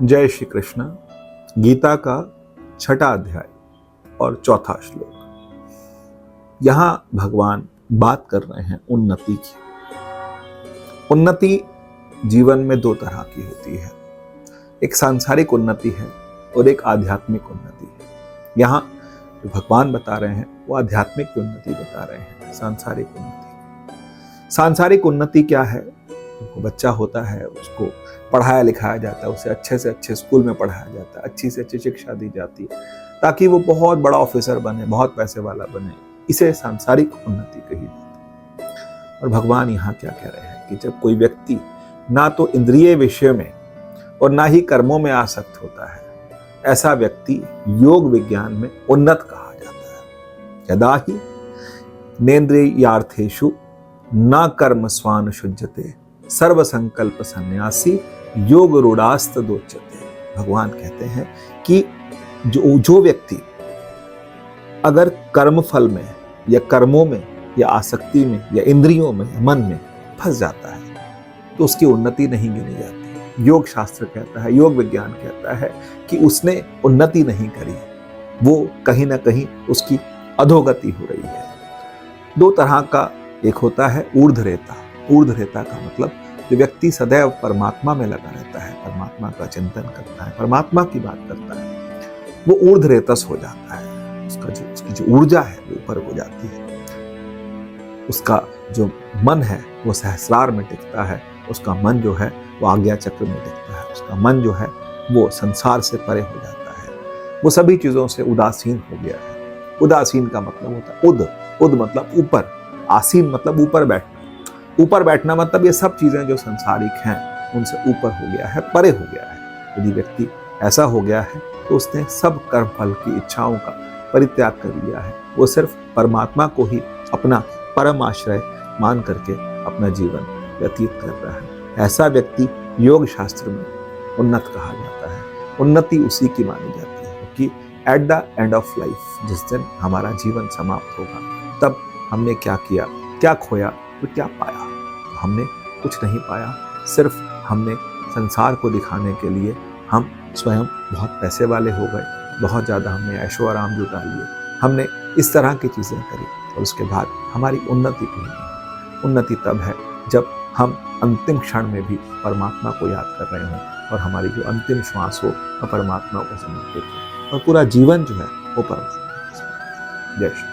जय श्री कृष्ण। गीता का 6वां अध्याय और 4वां श्लोक। यहां भगवान बात कर रहे हैं उन्नति की। उन्नति जीवन में दो तरह की होती है, एक सांसारिक उन्नति है और एक आध्यात्मिक उन्नति है। यहाँ जो भगवान बता रहे हैं वो आध्यात्मिक उन्नति बता रहे हैं, सांसारिक उन्नति। सांसारिक उन्नति क्या है? जो बच्चा होता है उसको पढ़ाया लिखाया जाता है, उसे अच्छे से अच्छे स्कूल में पढ़ाया जाता है, अच्छी से अच्छी शिक्षा दी जाती है ताकि वो बहुत बड़ा ऑफिसर बने, बहुत पैसे वाला बने। इसे सांसारिक उन्नति कही जाती है। और भगवान यहाँ क्या कह रहे हैं कि जब कोई व्यक्ति ना तो इंद्रिय विषय में और ना ही कर्मों में आसक्त होता है, ऐसा व्यक्ति योग विज्ञान में उन्नत कहा जाता है। यदा ही नेन्द्रियार्थेषु न कर्म स्वान शुज्यते सर्व संकल्प सन्यासी योग रूढ़ास्त दोच्यते। भगवान कहते हैं कि जो व्यक्ति अगर कर्म फल में या कर्मों में या आसक्ति में या इंद्रियों में या मन में फंस जाता है तो उसकी उन्नति नहीं गिनी जाती। योग शास्त्र कहता है, योग विज्ञान कहता है कि उसने उन्नति नहीं करी, वो कहीं ना कहीं उसकी अधोगति हो रही है। दो तरह का एक होता है ऊर्ध्वरेता। ऊर्ध्वरेता का मतलब जो व्यक्ति सदैव परमात्मा में लगा रहता है, परमात्मा का चिंतन करता है, परमात्मा की बात करता है, वो ऊर्ध्वरेतस हो जाता है। उसकी जो ऊर्जा है वो ऊपर हो जाती है। उसका जो मन है वो सहस्रार में टिकता है, उसका मन जो है वो आज्ञा चक्र में टिकता है, उसका मन जो है वो संसार से परे हो जाता है, वो सभी चीजों से उदासीन हो गया है। उदासीन का मतलब होता है उद मतलब ऊपर, आसीन मतलब ऊपर बैठना। ऊपर बैठना मतलब ये सब चीजें जो संसारिक हैं उनसे ऊपर हो गया है, परे हो गया है। यदि व्यक्ति ऐसा हो गया है तो उसने सब कर्म फल की इच्छाओं का परित्याग कर लिया है। वो सिर्फ परमात्मा को ही अपना परम आश्रय मान करके अपना जीवन व्यतीत कर रहा है। ऐसा व्यक्ति योग शास्त्र में उन्नत कहा जाता है। उन्नति उसी की मानी जाती है क्योंकि at the end of life, जिस दिन हमारा जीवन समाप्त होगा, तब हमने क्या किया, क्या खोया तो क्या पाया? तो हमने कुछ नहीं पाया, सिर्फ हमने संसार को दिखाने के लिए हम स्वयं बहुत पैसे वाले हो गए, बहुत ज़्यादा हमने ऐशो आराम जुटा लिए, हमने इस तरह की चीज़ें करी और उसके बाद हमारी उन्नति हुई नहीं। उन्नति तब है जब हम अंतिम क्षण में भी परमात्मा को याद कर रहे हों और हमारी जो अंतिम श्वास हो वह परमात्मा को समर्पित हो और पूरा जीवन जो है वो परमात्मा को समर्पित हो। जय श्री